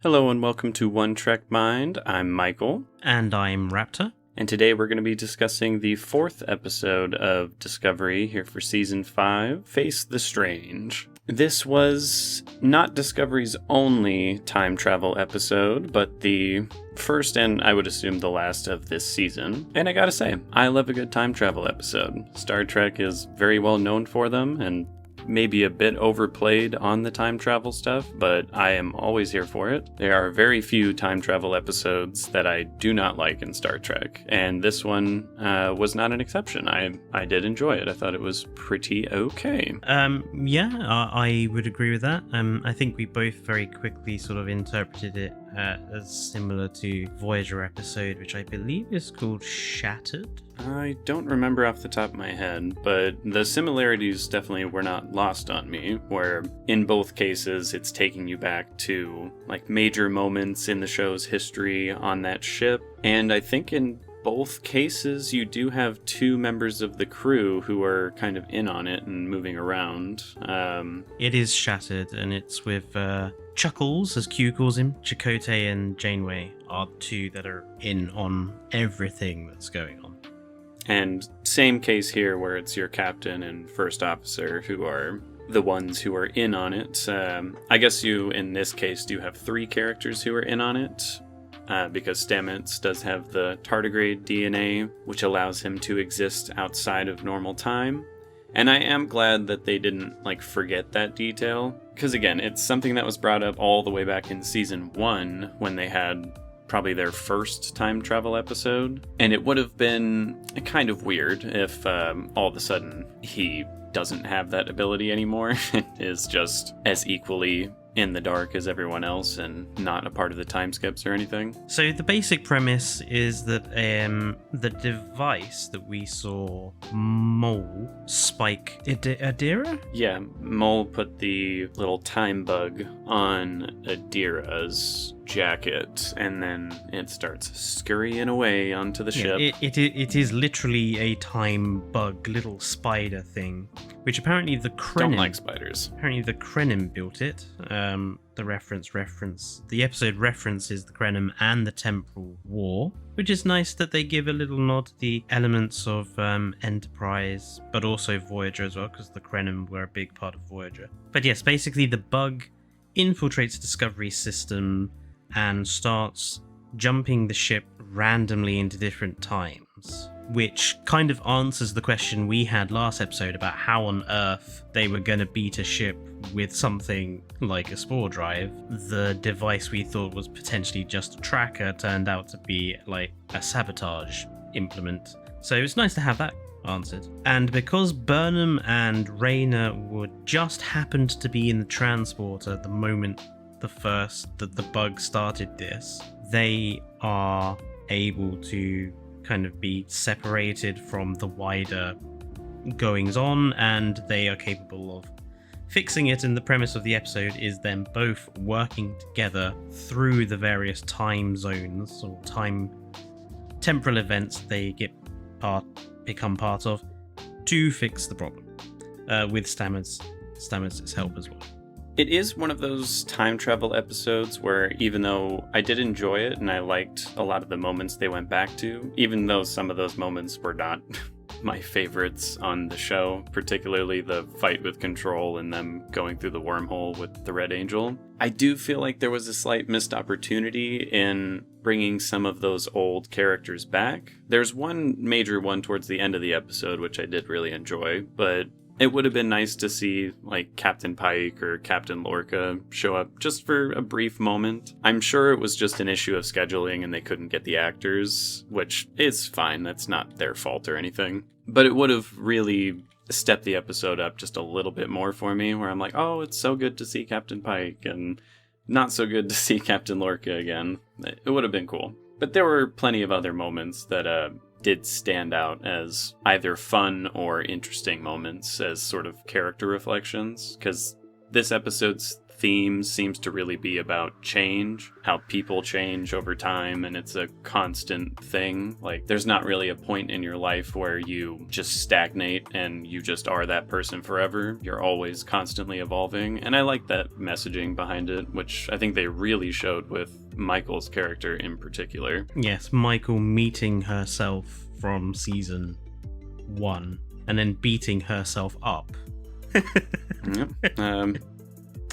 Hello and welcome to One Trek Mind. I'm Michael. And I'm Raptor. And today we're going to be discussing the fourth episode of Discovery here for Season 5, Face the Stange. This was not Discovery's only time travel episode, but the first and I would assume the last of this season. And I gotta say, I love a good time travel episode. Star Trek is very well known for them, and maybe a bit overplayed on the time travel stuff, but I am always here for it. There are very few time travel episodes that I do not like in Star Trek, and this one was not an exception. I did enjoy it. I thought it was pretty okay. I would agree with that. I think we both very quickly sort of interpreted it as similar to Voyager episode, which I believe is called Shattered. I don't remember off the top of my head, but the similarities definitely were not lost on me, where in both cases it's taking you back to like major moments in the show's history on that ship, and I think in both cases you do have two members of the crew who are kind of in on it and moving around. It is Shattered, and it's with Chuckles, as Q calls him. Chakotay and Janeway are the two that are in on everything that's going on. And same case here where it's your captain and first officer who are the ones who are in on it. I guess you, in this case, do have three characters who are in on it, because Stamets does have the tardigrade DNA, which allows him to exist outside of normal time. And I am glad that they didn't, forget that detail, because again, it's something that was brought up all the way back in Season 1 when they had probably their first time travel episode, and it would have been kind of weird if all of a sudden he doesn't have that ability anymore and is just as equally in the dark as everyone else and not a part of the time skips or anything. So the basic premise is that the device that we saw Mole spike Adira? Yeah, Mole put the little time bug on Adira's jacket, and then it starts scurrying away onto the ship. It is literally a time bug, little spider thing, which apparently the Krenim... Don't like spiders. Apparently the Krenim built it. The episode references the Krenim and the Temporal War, which is nice that they give a little nod to the elements of Enterprise, but also Voyager as well, because the Krenim were a big part of Voyager. But yes, basically the bug infiltrates Discovery's system and starts jumping the ship randomly into different times, which kind of answers the question we had last episode about how on earth they were going to beat a ship with something like a spore drive. The device we thought was potentially just a tracker turned out to be like a sabotage implement. So it's nice to have that answered. And because Burnham and Rayner would just happened to be in the transporter the moment the bug started this, they are able to kind of be separated from the wider goings on, and they are capable of fixing it. And the premise of the episode is them both working together through the various time zones or temporal events they become part of to fix the problem, with Stamets' help as well. It is one of those time travel episodes where, even though I did enjoy it and I liked a lot of the moments they went back to, even though some of those moments were not my favorites on the show, particularly the fight with Control and them going through the wormhole with the Red Angel, I do feel like there was a slight missed opportunity in bringing some of those old characters back. There's one major one towards the end of the episode, which I did really enjoy, but it would have been nice to see, Captain Pike or Captain Lorca show up just for a brief moment. I'm sure it was just an issue of scheduling and they couldn't get the actors, which is fine. That's not their fault or anything. But it would have really stepped the episode up just a little bit more for me, where I'm like, oh, it's so good to see Captain Pike, and not so good to see Captain Lorca again. It would have been cool. But there were plenty of other moments that did stand out as either fun or interesting moments as sort of character reflections, because this episode's theme seems to really be about change, how people change over time, and it's a constant thing. Like, there's not really a point in your life where you just stagnate and you just are that person forever. You're always constantly evolving, and I like that messaging behind it, which I think they really showed with Michael's character in particular. Yes, Michael meeting herself from season 1 and then beating herself up. Yep.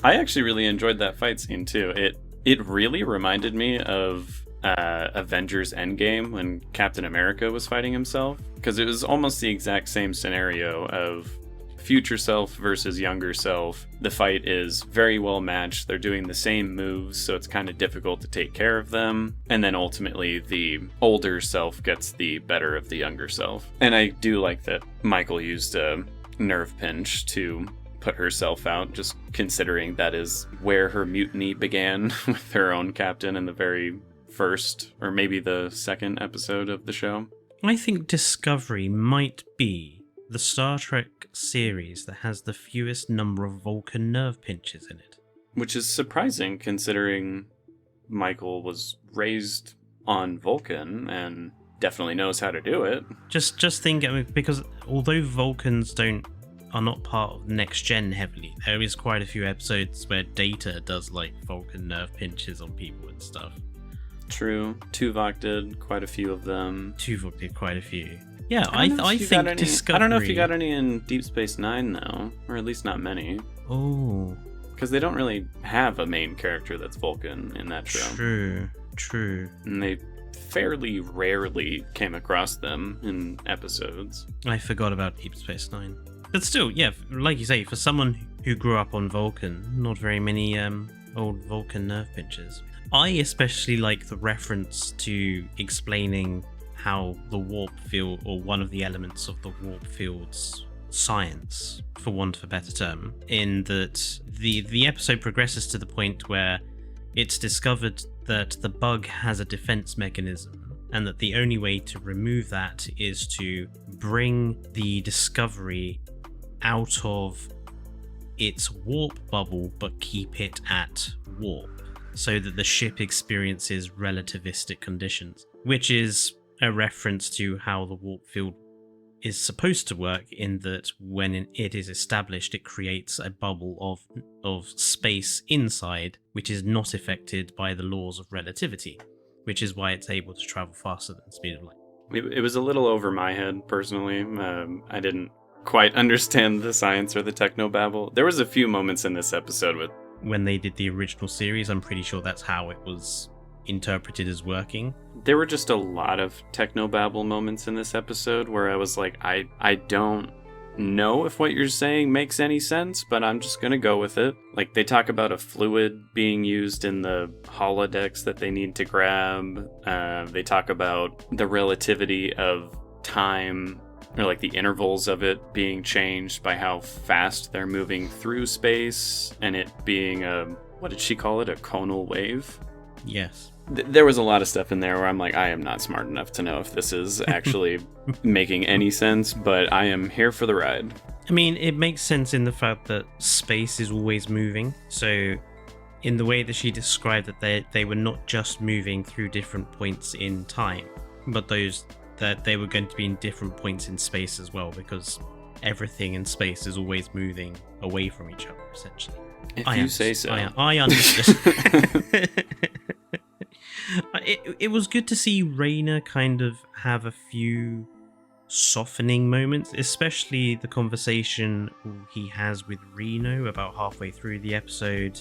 I actually really enjoyed that fight scene too. It really reminded me of Avengers Endgame when Captain America was fighting himself, because it was almost the exact same scenario of future self versus younger self. The fight is very well matched. They're doing the same moves, so it's kind of difficult to take care of them. And then ultimately the older self gets the better of the younger self. And I do like that Michael used a nerve pinch to put herself out, just considering that is where her mutiny began with her own captain in the very first, or maybe the second episode of the show. I think Discovery might be the Star Trek series that has the fewest number of Vulcan nerve pinches in it. Which is surprising, considering Michael was raised on Vulcan and definitely knows how to do it. Just think, I mean, because although Vulcans are not part of Next Gen heavily, there is quite a few episodes where Data does like Vulcan nerve pinches on people and stuff. True. Tuvok did quite a few of them. Tuvok did quite a few. Yeah, I think Discovery... I don't know if you got any in Deep Space Nine, though. Or at least not many. Oh. Because they don't really have a main character that's Vulcan in that show. True. And they fairly rarely came across them in episodes. I forgot about Deep Space Nine. But still, yeah, like you say, for someone who grew up on Vulcan, not very many old Vulcan nerve pinches. I especially like the reference to explaining how the warp field, or one of the elements of the warp field's science, for want of a better term, in that the episode progresses to the point where it's discovered that the bug has a defense mechanism, and that the only way to remove that is to bring the Discovery out of its warp bubble but keep it at warp, so that the ship experiences relativistic conditions, which is a reference to how the warp field is supposed to work, in that when it is established, it creates a bubble of space inside, which is not affected by the laws of relativity, which is why it's able to travel faster than the speed of light. It was a little over my head, personally. I didn't quite understand the science or the technobabble. There was a few moments in this episode with... When they did the original series, I'm pretty sure that's how it was interpreted as working. There were just a lot of technobabble moments in this episode where I was like, I don't know if what you're saying makes any sense, but I'm just gonna go with it. Like, they talk about a fluid being used in the holodecks that they need to grab. They talk about the relativity of time, or like the intervals of it being changed by how fast they're moving through space, and it being what did she call it? A conal wave? Yes. There was a lot of stuff in there where I'm like, I am not smart enough to know if this is actually making any sense, but I am here for the ride. I mean, it makes sense in the fact that space is always moving. So in the way that she described that they were not just moving through different points in time, but that they were going to be in different points in space as well, because everything in space is always moving away from each other, essentially. If you say so. I understood. It was good to see Rayner kind of have a few softening moments, especially the conversation he has with Reno about halfway through the episode,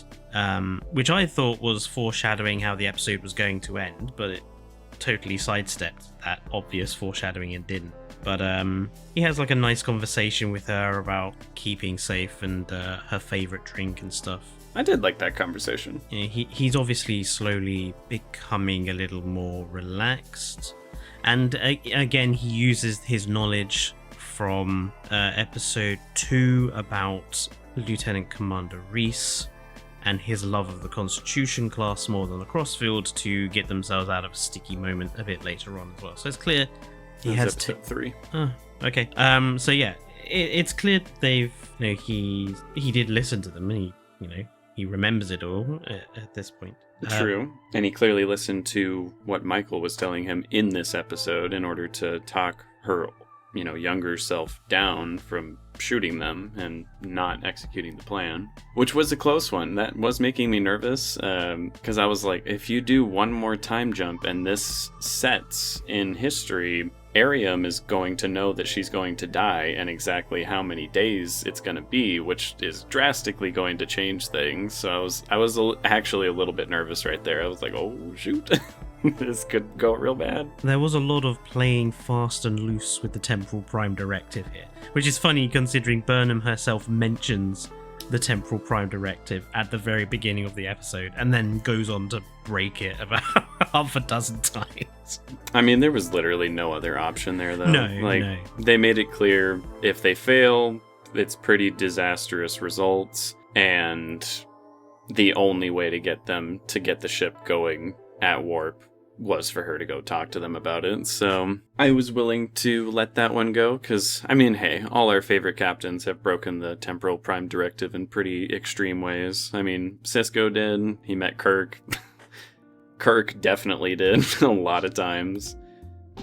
which I thought was foreshadowing how the episode was going to end, but it totally sidestepped that obvious foreshadowing and didn't. But he has like a nice conversation with her about keeping safe and her favorite drink and stuff. I did like that conversation. Yeah, he's obviously slowly becoming a little more relaxed. And again, he uses his knowledge from episode 2 about Lieutenant Commander Reese and his love of the Constitution class more than the Crossfield to get themselves out of a sticky moment a bit later on as well. So it's clear he has episode 3. Oh, okay. So yeah, it's clear they've, he did listen to them, and he, he remembers it all at this point. True. And he clearly listened to what Michael was telling him in this episode in order to talk her, younger self down from shooting them and not executing the plan, which was a close one. That was making me nervous because I was like, if you do one more time jump and this sets in history, Ariam is going to know that she's going to die and exactly how many days it's going to be, which is drastically going to change things. So I was actually a little bit nervous right there. I was like, oh, shoot. This could go real bad. There was a lot of playing fast and loose with the Temporal Prime Directive here, which is funny considering Burnham herself mentions the Temporal Prime Directive at the very beginning of the episode and then goes on to break it about half a dozen times. I mean, there was literally no other option there, though. No. They made it clear if they fail, it's pretty disastrous results, and the only way to get them to get the ship going at warp was for her to go talk to them about it. So I was willing to let that one go because, I mean, hey, all our favorite captains have broken the Temporal Prime Directive in pretty extreme ways. I mean, Sisko did. He met Kirk. Kirk definitely did a lot of times.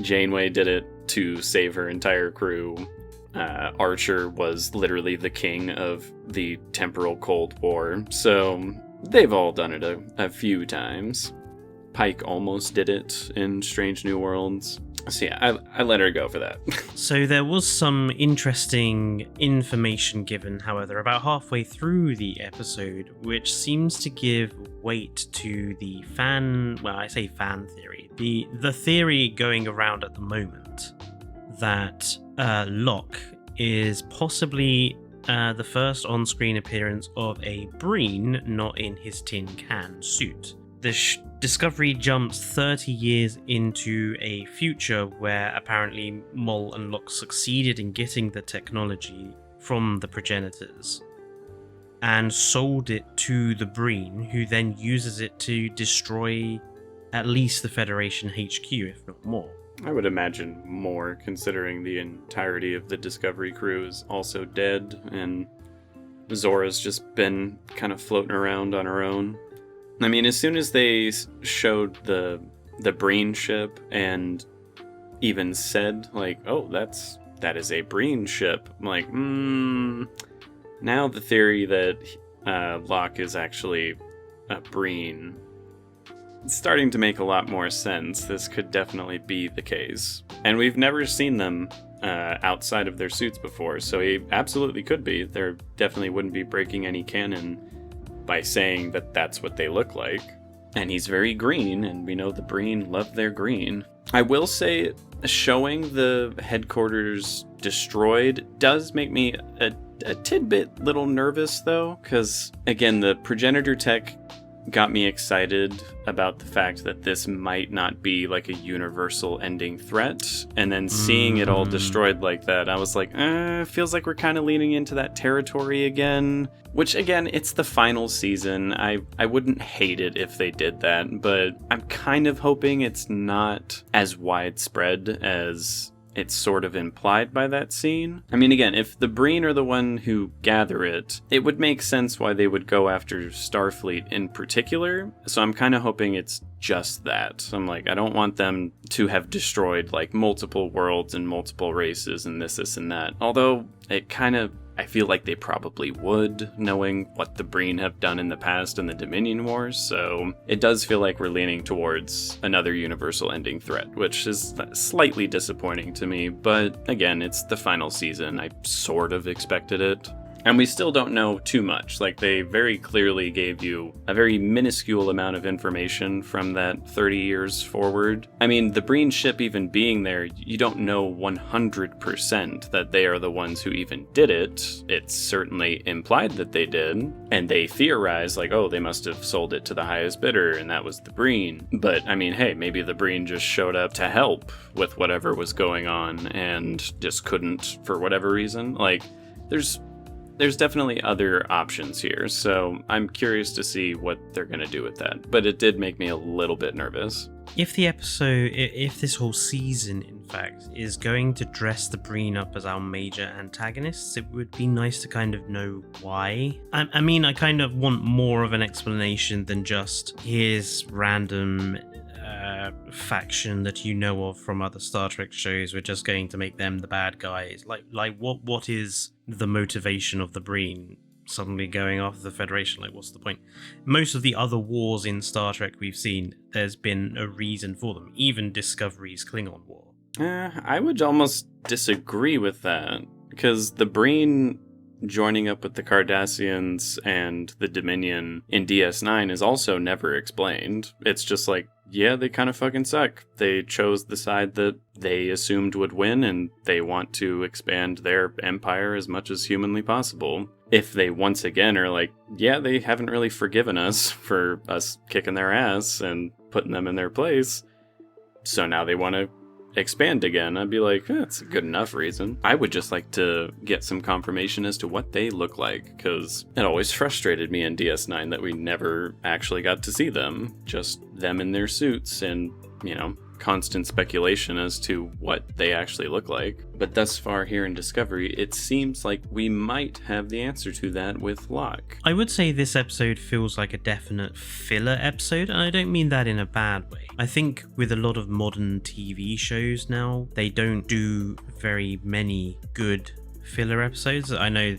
Janeway did it to save her entire crew. Archer was literally the king of the temporal Cold War. So they've all done it a few times. Pike almost did it in Strange New Worlds. So yeah, I let her go for that. So there was some interesting information given, however, about halfway through the episode, which seems to give weight to the fan theory. The theory going around at the moment that Locke is possibly the first on-screen appearance of a Breen not in his tin can suit. The Discovery jumps 30 years into a future where apparently Mol and Locke succeeded in getting the technology from the progenitors and sold it to the Breen, who then uses it to destroy at least the Federation HQ, if not more. I would imagine more, considering the entirety of the Discovery crew is also dead, and Zora's just been kind of floating around on her own. I mean, as soon as they showed the Breen ship and even said, like, oh, that is a Breen ship, I'm like, now the theory that Locke is actually a Breen, it's starting to make a lot more sense. This could definitely be the case. And we've never seen them outside of their suits before, so he absolutely could be. There definitely wouldn't be breaking any canon by saying that that's what they look like. And he's very green, and we know the Breen love their green. I will say, showing the headquarters destroyed does make me a tidbit little nervous, though, because, again, the progenitor tech got me excited about the fact that this might not be like a universal ending threat, and then seeing it all destroyed like that, I was like, feels like we're kind of leaning into that territory again, which again, it's the final season. I wouldn't hate it if they did that, but I'm kind of hoping it's not as widespread as it's sort of implied by that scene. I mean, again, if the Breen are the one who gather it, it would make sense why they would go after Starfleet in particular. So I'm kind of hoping it's just that. I'm like, I don't want them to have destroyed like multiple worlds and multiple races and this and that. Although it kind of, I feel like they probably would, knowing what the Breen have done in the past in the Dominion Wars, so it does feel like we're leaning towards another universal ending threat, which is slightly disappointing to me, but again, it's the final season. I sort of expected it. And we still don't know too much. Like, they very clearly gave you a very minuscule amount of information from that 30 years forward. I mean, the Breen ship even being there, you don't know 100% that they are the ones who even did it. It's certainly implied that they did. And they theorize, like, oh, they must have sold it to the highest bidder, and that was the Breen. But, I mean, hey, maybe the Breen just showed up to help with whatever was going on and just couldn't for whatever reason. Like, there's definitely other options here, so I'm curious to see what they're going to do with that. But it did make me a little bit nervous. If this whole season, in fact, is going to dress the Breen up as our major antagonists. It would be nice to kind of know why. I mean, I kind of want more of an explanation than just here's random faction that you know of from other Star Trek shows. We're just going to make them the bad guys. Like what is the motivation of the Breen suddenly going after the Federation? Like, what's the point? Most of the other wars in Star Trek we've seen, there's been a reason for them. Even Discovery's Klingon War. I would almost disagree with that, because the Breen joining up with the Cardassians and the Dominion in DS9 is also never explained. It's just like, yeah, they kind of fucking suck. They chose the side that they assumed would win, and they want to expand their empire as much as humanly possible. If they once again are like, yeah, they haven't really forgiven us for us kicking their ass and putting them in their place, so now they want to expand again, I'd be like, that's a good enough reason. I would just like to get some confirmation as to what they look like, because it always frustrated me in DS9 that we never actually got to see them. Just them in their suits and, constant speculation as to what they actually look like. But thus far here in Discovery, it seems like we might have the answer to that with Locke. I would say this episode feels like a definite filler episode, and I don't mean that in a bad way. I think with a lot of modern TV shows now, they don't do very many good filler episodes. I know,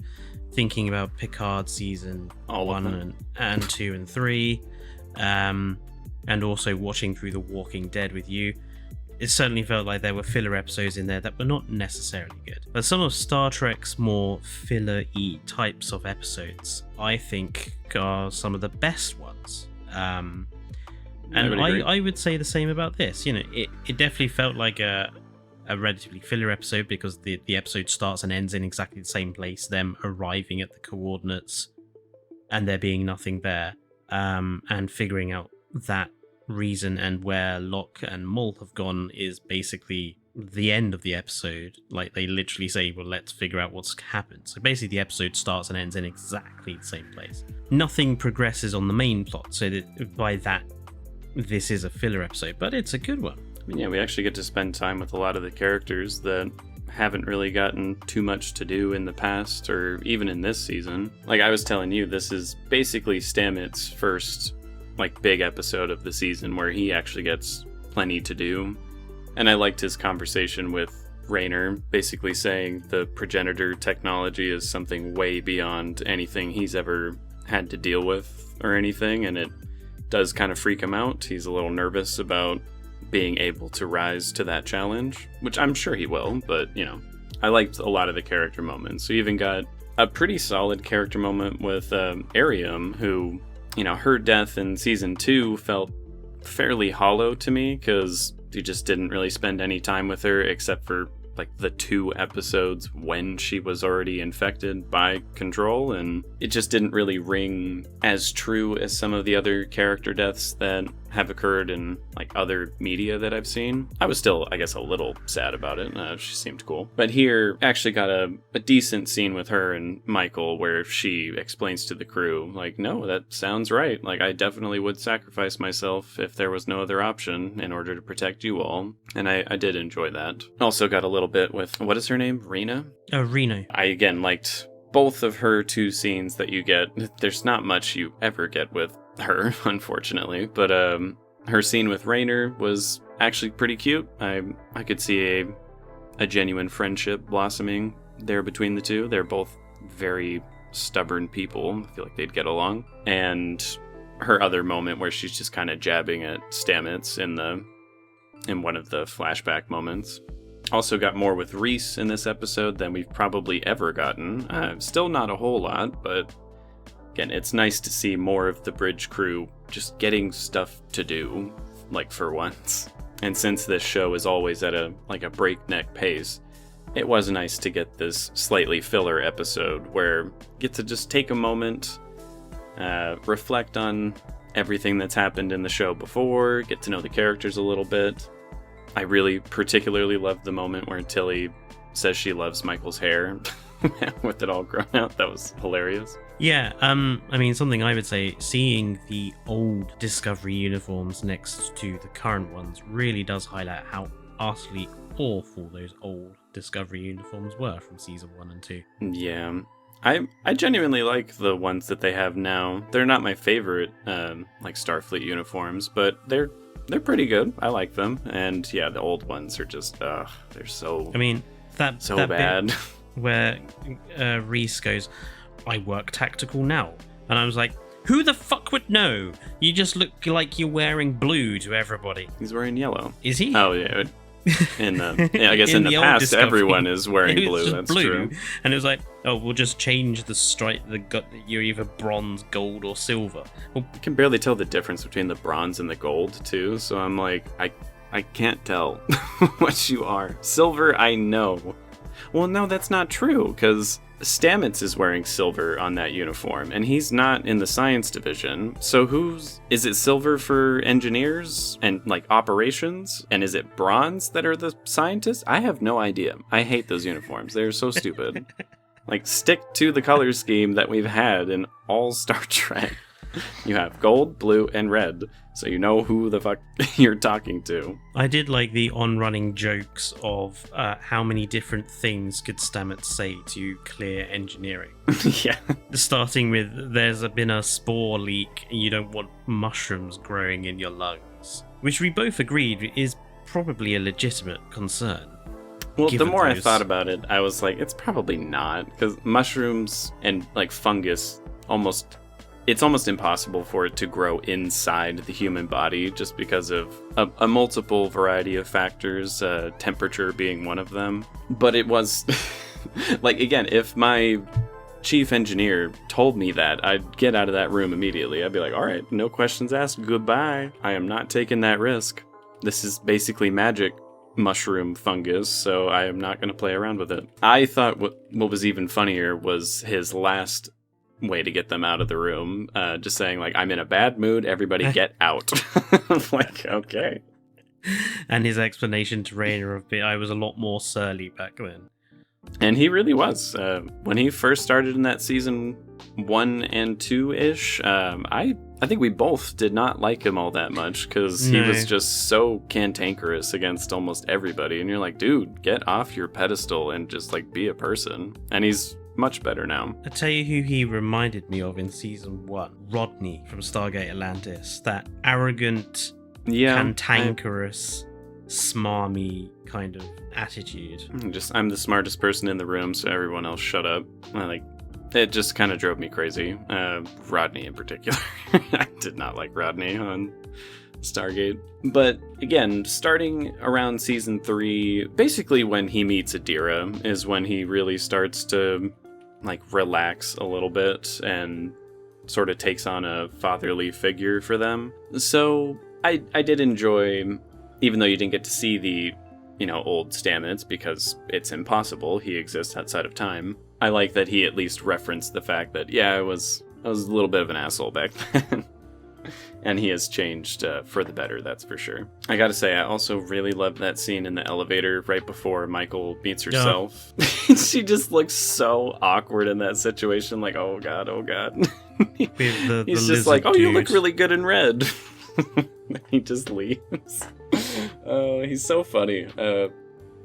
thinking about Picard season 1 and 2 and 3, and also watching through The Walking Dead with you, it certainly felt like there were filler episodes in there that were not necessarily good. But some of Star Trek's more filler-y types of episodes, I think, are some of the best ones. And I would say the same about this. It definitely felt like a relatively filler episode, because the episode starts and ends in exactly the same place, them arriving at the coordinates and there being nothing there, and figuring out that reason and where Locke and Mol have gone is basically the end of the episode. Like, they literally say, well, let's figure out what's happened. So basically the episode starts and ends in exactly the same place. Nothing progresses on the main plot, so that by that, this is a filler episode, but it's a good one. I mean, yeah, we actually get to spend time with a lot of the characters that haven't really gotten too much to do in the past, or even in this season. Like I was telling you, this is basically Stamets' first big episode of the season where he actually gets plenty to do. And I liked his conversation with Raynor, basically saying the progenitor technology is something way beyond anything he's ever had to deal with or anything, and it does kind of freak him out. He's a little nervous about being able to rise to that challenge, which I'm sure he will, but I liked a lot of the character moments. We even got a pretty solid character moment with Arium, who, her death in season 2 felt fairly hollow to me, because you just didn't really spend any time with her except for the 2 episodes when she was already infected by Control, and it just didn't really ring as true as some of the other character deaths that have occurred in other media that I've seen. I was still, I guess, a little sad about it. She seemed cool. But here, actually got a decent scene with her and Michael where she explains to the crew, no, that sounds right. I definitely would sacrifice myself if there was no other option in order to protect you all. And I did enjoy that. Also got a little bit with, what is her name? Rena? Oh, Reno. I, again, liked both of her 2 scenes that you get. There's not much you ever get with her, unfortunately, but her scene with Raynor was actually pretty cute. I could see a genuine friendship blossoming there between the 2. They're both very stubborn people. I feel like they'd get along. And her other moment where she's just kind of jabbing at Stamets in one of the flashback moments. Also got more with Reese in this episode than we've probably ever gotten. Still not a whole lot, but again, it's nice to see more of the bridge crew just getting stuff to do, for once. And since this show is always at a breakneck pace, it was nice to get this slightly filler episode where you get to just take a moment, reflect on everything that's happened in the show before, get to know the characters a little bit. I really particularly loved the moment where Tilly says she loves Michael's hair with it all grown out. That was hilarious. Yeah, I mean, something I would say, seeing the old Discovery uniforms next to the current ones really does highlight how utterly awful those old Discovery uniforms were from season 1 and 2. Yeah. I genuinely like the ones that they have now. They're not my favorite, like Starfleet uniforms, but they're pretty good. I like them. And yeah, the old ones are just, they're so. I mean, that bad. Bit where Reese goes, "I work tactical now," and I was like, "Who the fuck would know? You just look like you're wearing blue to everybody." He's wearing yellow. Is he? Oh yeah. I guess in the past, Discovery, everyone is wearing blue. That's blue. true. And it was like, oh, we'll just change the stripe. You're either bronze, gold, or silver. Well, I can barely tell the difference between the bronze and the gold too. So I'm like, I can't tell what you are. Silver, I know. Well, no, that's not true, because Stamets is wearing silver on that uniform, and he's not in the science division. So is it silver for engineers and, like, operations? And is it bronze that are the scientists? I have no idea. I hate those uniforms. They're so stupid. Like, stick to the color scheme that we've had in all Star Trek. You have gold, blue, and red, so you know who the fuck you're talking to. I did like the on-running jokes of how many different things could Stamets say to clear engineering. Yeah. Starting with, there's been a spore leak and you don't want mushrooms growing in your lungs. Which we both agreed is probably a legitimate concern. Well, the more I thought about it, I was like, it's probably not, because mushrooms and, like, fungus it's almost impossible for it to grow inside the human body just because of a multiple variety of factors, temperature being one of them. But it was, like, again, if my chief engineer told me that, I'd get out of that room immediately. I'd be like, all right, no questions asked, goodbye. I am not taking that risk. This is basically magic mushroom fungus, so I am not going to play around with it. I thought what was even funnier was his last way to get them out of the room, just saying, like, I'm in a bad mood, everybody get out. I'm like, okay. And his explanation to Rayner of I was a lot more surly back then. And he really was. When he first started in that season 1 and 2-ish, I think we both did not like him all that much, because he was just so cantankerous against almost everybody, and you're like, dude, get off your pedestal and just, like, be a person. And he's much better now. I'll tell you who he reminded me of in season 1. Rodney from Stargate Atlantis. That arrogant, cantankerous, smarmy kind of attitude. I'm the smartest person in the room, so everyone else shut up. It just kind of drove me crazy. Rodney in particular. I did not like Rodney on Stargate. But again, starting around season 3, basically when he meets Adira is when he really starts to, like, relax a little bit and sort of takes on a fatherly figure for them. So I did enjoy, even though you didn't get to see the, old Stamets, because it's impossible, he exists outside of time. I like that he at least referenced the fact that, I was a little bit of an asshole back then. And he has changed for the better, that's for sure. I gotta say, I also really loved that scene in the elevator right before Michael meets herself. Yeah. She just looks so awkward in that situation, like, oh god. He's just like, oh, you look really good in red. He just leaves. He's so funny.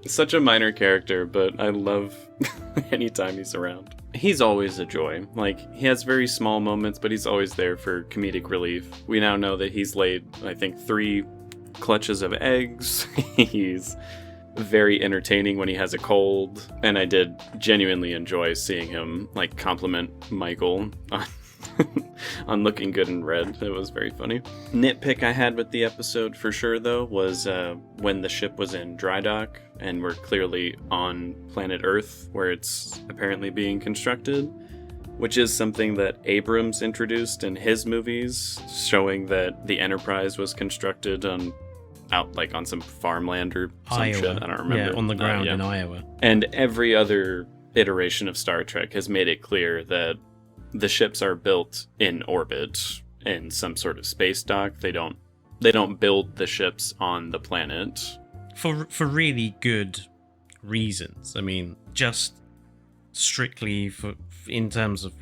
Such a minor character, but I love anytime he's around. He's always a joy. Like, he has very small moments, but he's always there for comedic relief. We now know that he's laid, I think, 3 clutches of eggs. He's very entertaining when he has a cold, and I did genuinely enjoy seeing him, like, compliment Michael on looking good in red. It was very funny. Nitpick I had with the episode for sure, though, was when the ship was in dry dock and we're clearly on planet Earth where it's apparently being constructed, which is something that Abrams introduced in his movies, showing that the Enterprise was constructed on some farmland or some Iowa. shit. I don't remember. Yeah, on the ground in Iowa. And every other iteration of Star Trek has made it clear that the ships are built in orbit in some sort of space dock. They don't build the ships on the planet for really good reasons. I mean, just strictly in terms of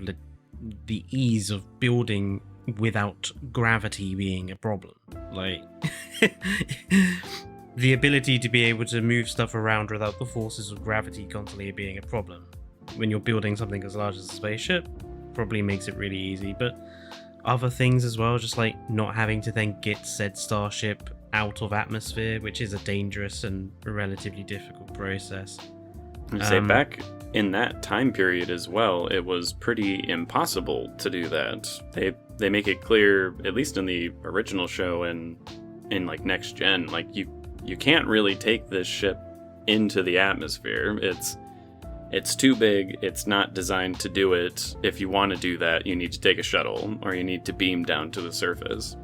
the ease of building without gravity being a problem. Like, the ability to be able to move stuff around without the forces of gravity constantly being a problem when you're building something as large as a spaceship probably makes it really easy. But other things as well, just like not having to then get said starship out of atmosphere, which is a dangerous and relatively difficult process. I'd say back in that time period as well, it was pretty impossible to do that. They make it clear, at least in the original show and in like Next Gen, like you can't really take this ship into the atmosphere. It's too big. It's not designed to do it. If you want to do that, you need to take a shuttle or you need to beam down to the surface.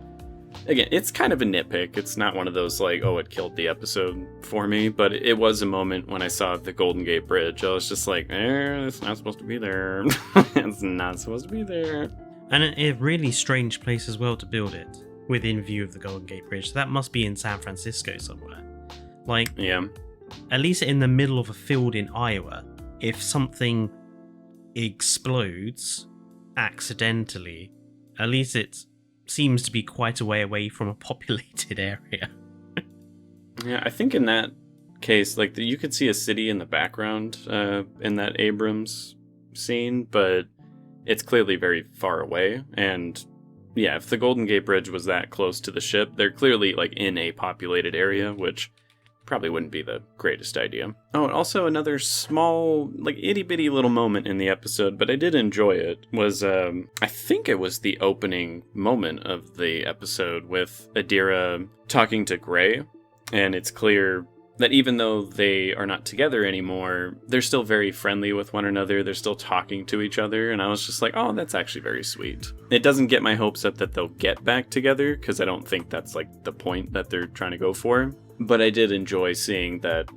Again, it's kind of a nitpick. It's not one of those like, oh, it killed the episode for me, but it was a moment when I saw the Golden Gate Bridge. I was just like, it's not supposed to be there. It's not supposed to be there. And a really strange place as well to build it, within view of the Golden Gate Bridge. So that must be in San Francisco somewhere. Like, yeah, at least in the middle of a field in Iowa, if something explodes accidentally, at least it seems to be quite a way away from a populated area. Yeah, I think in that case, like you could see a city in the background in that Abrams scene, but it's clearly very far away. And yeah, if the Golden Gate Bridge was that close to the ship, they're clearly like in a populated area, which probably wouldn't be the greatest idea. Oh, and also another small, like itty-bitty little moment in the episode, but I did enjoy it, was, I think it was the opening moment of the episode with Adira talking to Gray, and it's clear that even though they are not together anymore, they're still very friendly with one another, they're still talking to each other, and I was just like, oh, that's actually very sweet. It doesn't get my hopes up that they'll get back together, because I don't think that's like the point that they're trying to go for. But I did enjoy seeing that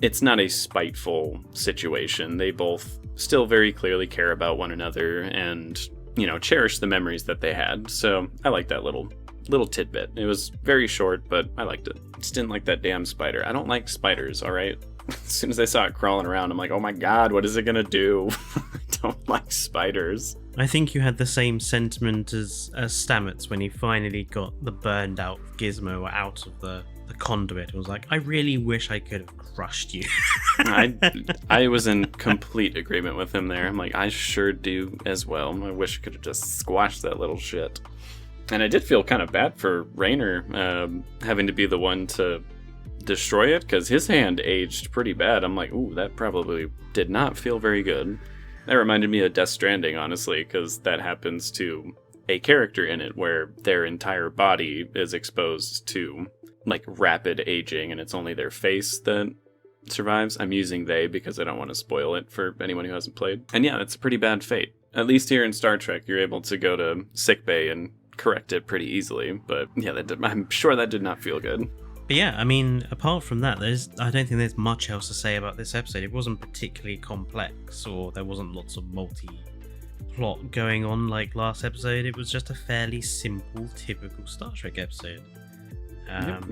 it's not a spiteful situation. They both still very clearly care about one another and, you know, cherish the memories that they had. So I like that little tidbit. It was very short, but I liked it. Just didn't like that damn spider. I don't like spiders, all right? As soon as I saw it crawling around, I'm like, oh my god, what is it gonna do? I don't like spiders. I think you had the same sentiment as Stamets when he finally got the burned out Gizmo out of the conduit. It was like, I really wish I could have crushed you. I was in complete agreement with him there. I'm like, I sure do as well. I wish I could have just squashed that little shit. And I did feel kind of bad for Raynor having to be the one to destroy it, because his hand aged pretty bad. I'm like, ooh, that probably did not feel very good. That reminded me of Death Stranding, honestly, because that happens to a character in it where their entire body is exposed to like rapid aging and it's only their face that survives. I'm using they because I don't want to spoil it for anyone who hasn't played. And yeah, it's a pretty bad fate. At least here in Star Trek, you're able to go to sickbay and correct it pretty easily. But yeah, I'm sure that did not feel good. But yeah, I mean, apart from that, I don't think there's much else to say about this episode. It wasn't particularly complex, or there wasn't lots of multi-plot going on like last episode. It was just a fairly simple, typical Star Trek episode.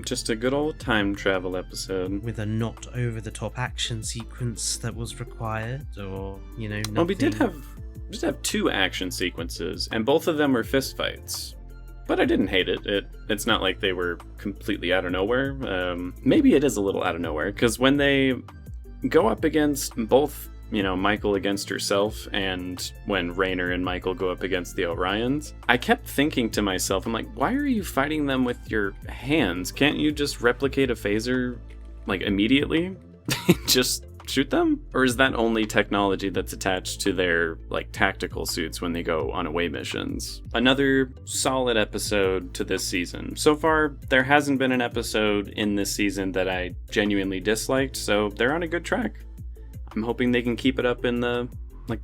Just a good old time travel episode. With a not over-the-top action sequence that was required, or, you know, nothing. Well, we did have two action sequences, and both of them were fistfights. But I didn't hate it. It's not like they were completely out of nowhere. Maybe it is a little out of nowhere, because when they go up against both, you know, Michael against herself, and when Raynor and Michael go up against the Orions, I kept thinking to myself, I'm like, why are you fighting them with your hands? Can't you just replicate a phaser, like, immediately? Just shoot them? Or is that only technology that's attached to their, like, tactical suits when they go on away missions? Another solid episode to this season. So far, there hasn't been an episode in this season that I genuinely disliked, so they're on a good track. I'm hoping they can keep it up in the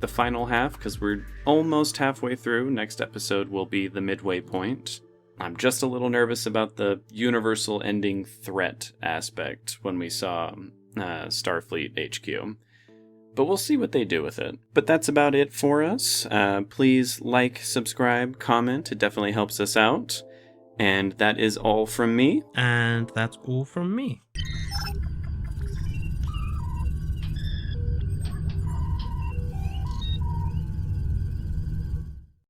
final half, because we're almost halfway through. Next episode will be the midway point. I'm just a little nervous about the universal ending threat aspect when we saw Starfleet HQ. But we'll see what they do with it. But that's about it for us. Please like, subscribe, comment. It definitely helps us out. And that is all from me. And that's all from me.